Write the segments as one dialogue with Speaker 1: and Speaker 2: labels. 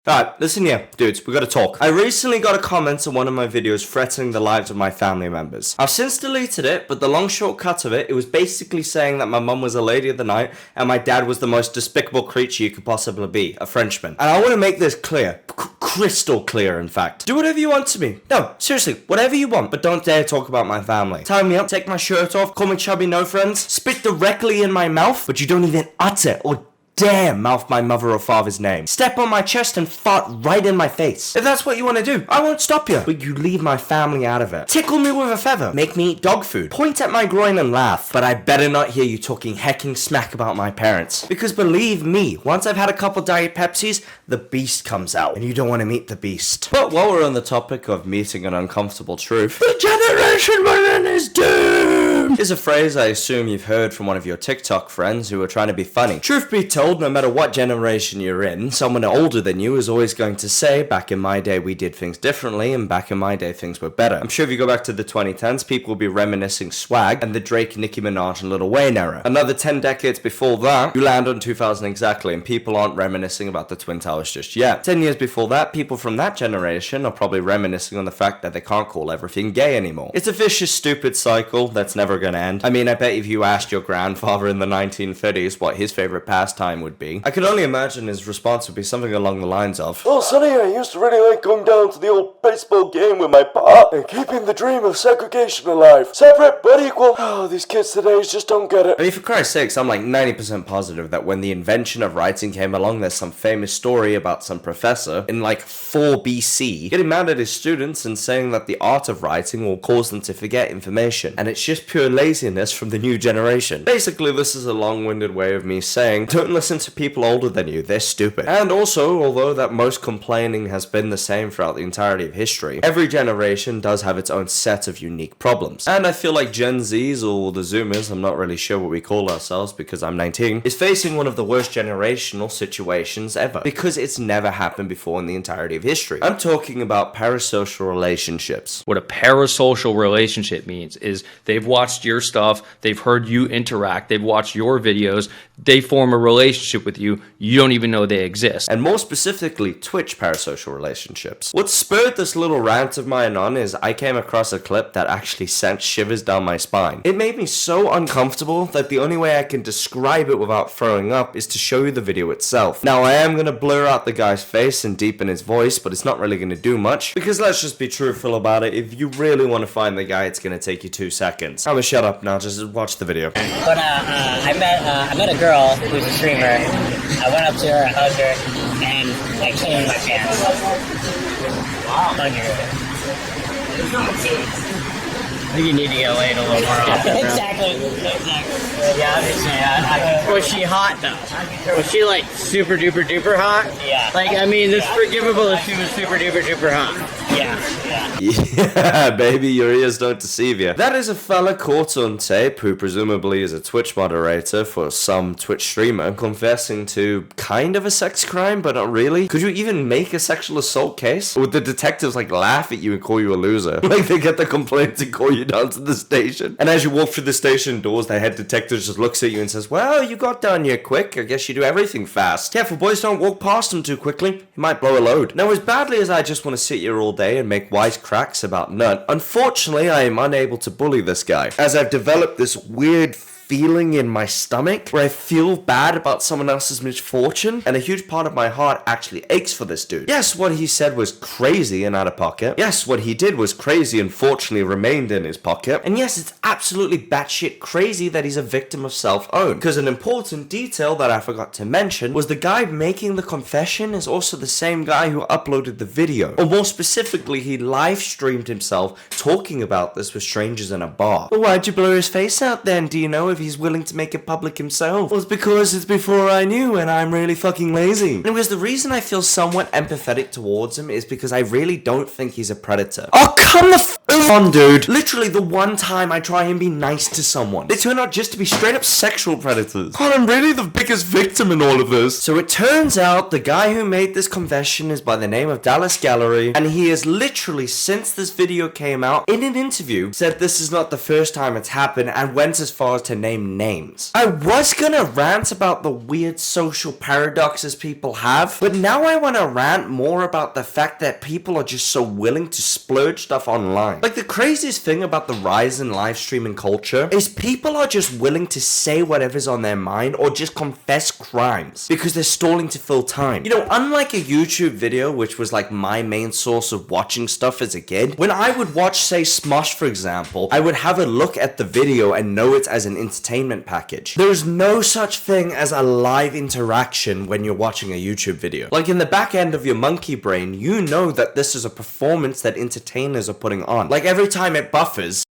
Speaker 1: Alright, listen here, dudes, we gotta talk. I recently got a comment on one of my videos threatening the lives of my family members. I've since deleted it, but the long short cut of it was basically saying that my mum was a lady of the night and my dad was the most despicable creature you could possibly be, a Frenchman. And I want to make this clear, crystal clear in fact. Do whatever you want to me. No, seriously, whatever you want, but don't dare talk about my family. Tie me up, take my shirt off, call me chubby no friends, spit directly in my mouth, but you don't even utter or dare mouth my mother or father's name. Step on my chest and fart right in my face. If that's what you want to do, I won't stop you. But you leave my family out of it. Tickle me with a feather. Make me eat dog food. Point at my groin and laugh. But I better not hear you talking hecking smack about my parents. Because believe me, once I've had a couple Diet Pepsis, the beast comes out. And you don't want to meet the beast. But while we're on the topic of meeting an uncomfortable truth, the generation we're in is doomed! Is a phrase I assume you've heard from one of your TikTok friends who are trying to be funny. Truth be told, no matter what generation you're in, someone older than you is always going to say, back in my day we did things differently, and back in my day things were better. I'm sure if you go back to the 2010s, people will be reminiscing Swag and the Drake, Nicki Minaj and Lil Wayne era. Another 10 decades before that, you land on 2000 exactly, and people aren't reminiscing about the Twin Towers just yet. 10 years before that, people from that generation are probably reminiscing on the fact that they can't call everything gay anymore. It's a vicious, stupid cycle that's never gonna end. I mean, I bet if you asked your grandfather in the 1930s what his favorite pastime would be, I can only imagine his response would be something along the lines of, "Oh, Sonny, I used to really like going down to the old baseball game with my pa and keeping the dream of segregation alive. Separate but equal. Oh, these kids today just don't get it." I mean, for Christ's sakes, I'm like 90% positive that when the invention of writing came along, there's some famous story about some professor in like 4 BC getting mad at his students and saying that the art of writing will cause them to forget information. And it's just pure laziness from the new generation. Basically, this is a long-winded way of me saying, don't listen to people older than you, they're stupid. And also, although that most complaining has been the same throughout the entirety of history, every generation does have its own set of unique problems. And I feel like Gen Zs, or the Zoomers, I'm not really sure what we call ourselves because I'm 19, is facing one of the worst generational situations ever. Because it's never happened before in the entirety of history. I'm talking about parasocial relationships.
Speaker 2: What a parasocial relationship means is they've watched your stuff, they've heard you interact, they've watched your videos, they form a relationship with you, you don't even know they exist.
Speaker 1: And more specifically, Twitch parasocial relationships. What spurred this little rant of mine on is I came across a clip that actually sent shivers down my spine. It made me so uncomfortable that the only way I can describe it without throwing up is to show you the video itself. Now, I am going to blur out the guy's face and deepen his voice, but it's not really going to do much, because let's just be truthful about it, if you really want to find the guy, it's going to take you 2 seconds. I'm gonna shut up now, just watch the video.
Speaker 3: But I met a girl who's a streamer. I went up to her, I hugged her, and I came in my pants. Hug her. I think you need to get laid a little more often. Exactly. Yeah, obviously.
Speaker 4: Was she hot though? Was she like super duper duper hot?
Speaker 3: Yeah.
Speaker 4: Like, I mean, it's forgivable if she was super duper duper hot.
Speaker 1: Yeah, baby, your ears don't deceive you. That is a fella caught on tape who presumably is a Twitch moderator for some Twitch streamer confessing to kind of a sex crime, but not really. Could you even make a sexual assault case? Or would the detectives like laugh at you and call you a loser? Like they get the complaint and call you down to the station. And as you walk through the station doors, the head detective just looks at you and says, "Well, you got down here quick. I guess you do everything fast. Careful, boys, don't walk past him too quickly. He might blow a load." Now, as badly as I just want to sit here all day and make wise cracks about nut, unfortunately, I am unable to bully this guy, as I've developed this weird feeling in my stomach where I feel bad about someone else's misfortune, and a huge part of my heart actually aches for this dude. Yes, what he said was crazy and out of pocket. Yes, what he did was crazy and fortunately remained in his pocket. And yes, it's absolutely batshit crazy that he's a victim of self-own. Because an important detail that I forgot to mention was the guy making the confession is also the same guy who uploaded the video. Or more specifically, he live streamed himself talking about this with strangers in a bar. Well, why'd you blur his face out then, do you know, if he's willing to make it public himself? Well, it's because it's before I knew and I'm really fucking lazy. Anyways, the reason I feel somewhat empathetic towards him is because I really don't think he's a predator. Oh, come the f on, dude. Literally the one time I try and be nice to someone, they turn out just to be straight up sexual predators. God, I'm really the biggest victim in all of this. So it turns out the guy who made this confession is by the name of Dallas Gallery, and he has literally, since this video came out, in an interview, said this is not the first time it's happened and went as far as to name names. I was gonna rant about the weird social paradoxes people have, but now I want to rant more about the fact that people are just so willing to splurge stuff online. Like, the craziest thing about the rise in live streaming culture is people are just willing to say whatever's on their mind or just confess crimes because they're stalling to fill time. You know, unlike a YouTube video, which was like my main source of watching stuff as a kid, when I would watch, say, Smosh, for example, I would have a look at the video and know it as an entertainment package. There is no such thing as a live interaction when you're watching a YouTube video. Like, in the back end of your monkey brain, you know that this is a performance that entertainers are putting on. Like, every time it buffers,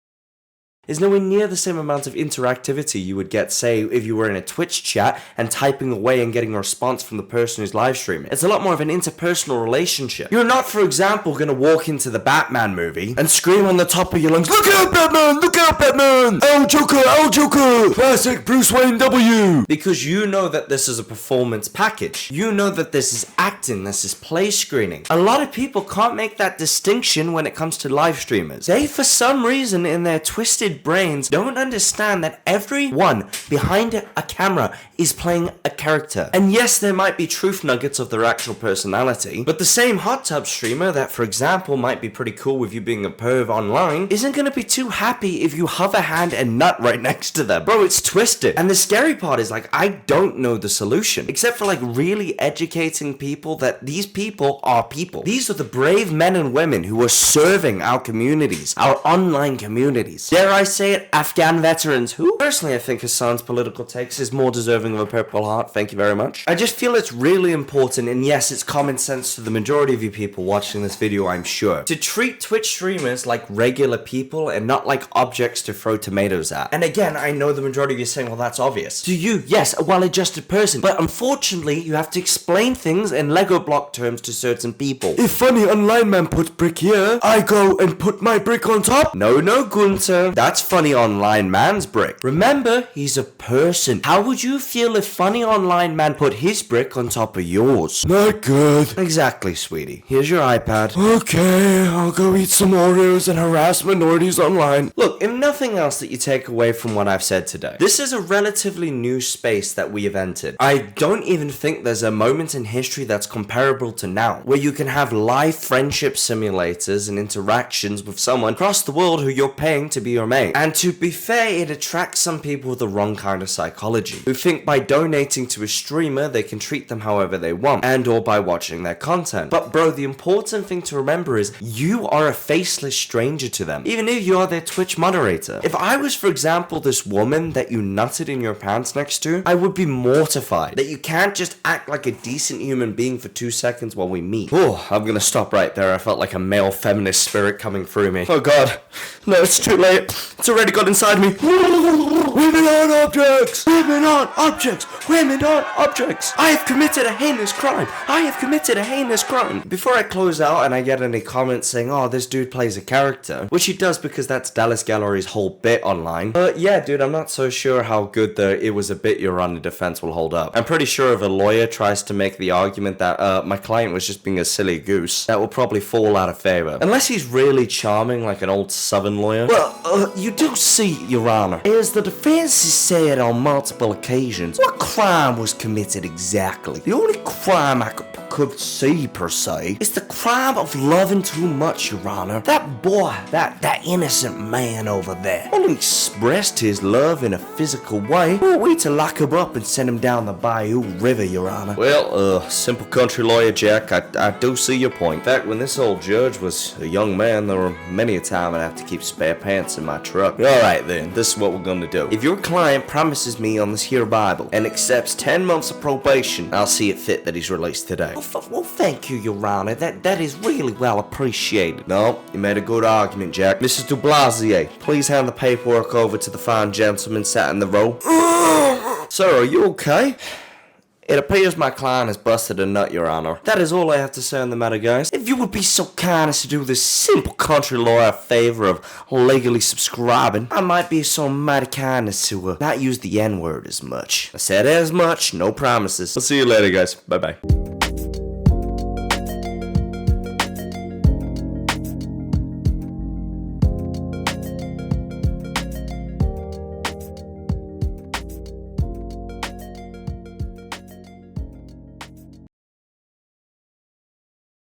Speaker 1: is nowhere near the same amount of interactivity you would get, say, if you were in a Twitch chat and typing away and getting a response from the person who's live streaming. It's a lot more of an interpersonal relationship. You're not, for example, gonna walk into the Batman movie and scream on the top of your lungs, "Look out, Batman! Look out, Batman! Oh, Joker! Oh, Joker! Classic Bruce Wayne W!" Because you know that this is a performance package. You know that this is acting, this is play screening. A lot of people can't make that distinction when it comes to live streamers. They, for some reason, in their twisted brains, don't understand that everyone behind a camera is playing a character. And yes, there might be truth nuggets of their actual personality, but the same hot tub streamer that, for example, might be pretty cool with you being a perv online isn't gonna be too happy if you hover hand and nut right next to them. Bro, it's twisted. And the scary part is, like, I don't know the solution, except for, like, really educating people that these people are people. These are the brave men and women who are serving our communities, our online communities. Dare I say it, Afghan veterans who, personally, I think Hassan's political takes is more deserving of a Purple Heart. Thank you very much. I just feel it's really important, and yes, it's common sense to the majority of you people watching this video, I'm sure, to treat Twitch streamers like regular people and not like objects to throw tomatoes at. And again, I know the majority of you are saying, well, that's obvious. To you, yes, a well-adjusted person, but unfortunately, you have to explain things in Lego block terms to certain people. If funny online man puts brick here, I go and put my brick on top. No, Gunter. That's funny online man's brick. Remember, he's a person. How would you feel if funny online man put his brick on top of yours? Not good. Exactly, sweetie. Here's your iPad. Okay, I'll go eat some Oreos and harass minorities online. Look, if nothing else that you take away from what I've said today, this is a relatively new space that we have entered. I don't even think there's a moment in history that's comparable to now, where you can have live friendship simulators and interactions with someone across the world who you're paying to be your mate. And to be fair, it attracts some people with the wrong kind of psychology, who think by donating to a streamer they can treat them however they want, and or by watching their content. But bro, the important thing to remember is you are a faceless stranger to them, even if you are their Twitch moderator. If I was, for example, this woman that you nutted in your pants next to, I would be mortified that you can't just act like a decent human being for 2 seconds while we meet. Oh, I'm gonna stop right there. I felt like a male feminist spirit coming through me. Oh god, no, it's too late. It's already got inside me. Women aren't objects! Women aren't objects! Women aren't objects! I have committed a heinous crime! I have committed a heinous crime! Before I close out and I get any comments saying, oh, this dude plays a character, which he does because that's Dallas Gallery's whole bit online. But yeah, dude, I'm not so sure how good the "it was a bit you're on" the defense will hold up. I'm pretty sure if a lawyer tries to make the argument that my client was just being a silly goose, that will probably fall out of favor. Unless he's really charming like an old southern lawyer. Well, you do see, Your Honor, as the defense has said on multiple occasions, what crime was committed exactly? The only crime I could see, per se, is the crime of loving too much, Your Honor. That boy, that innocent man over there, only expressed his love in a physical way. Were we to lock him up and send him down the Bayou River, Your Honor? Well, simple country lawyer Jack, I do see your point. In fact, when this old judge was a young man, there were many a time I'd have to keep spare pants in my truck. Alright then, this is what we're gonna do. If your client promises me on this here Bible and accepts 10 months of probation, I'll see it fit that he's released today. Well, thank you, Your Honor. That is really well appreciated. No, you made a good argument, Jack. Mrs. de Blasier, please hand the paperwork over to the fine gentleman sat in the row. Sir, are you okay? It appears my client has busted a nut, Your Honor. That is all I have to say on the matter, guys. If you would be so kind as to do this simple country lawyer a favor of legally subscribing, I might be so mighty kind as to not use the N-word as much. I said as much, no promises. I'll see you later, guys. Bye-bye.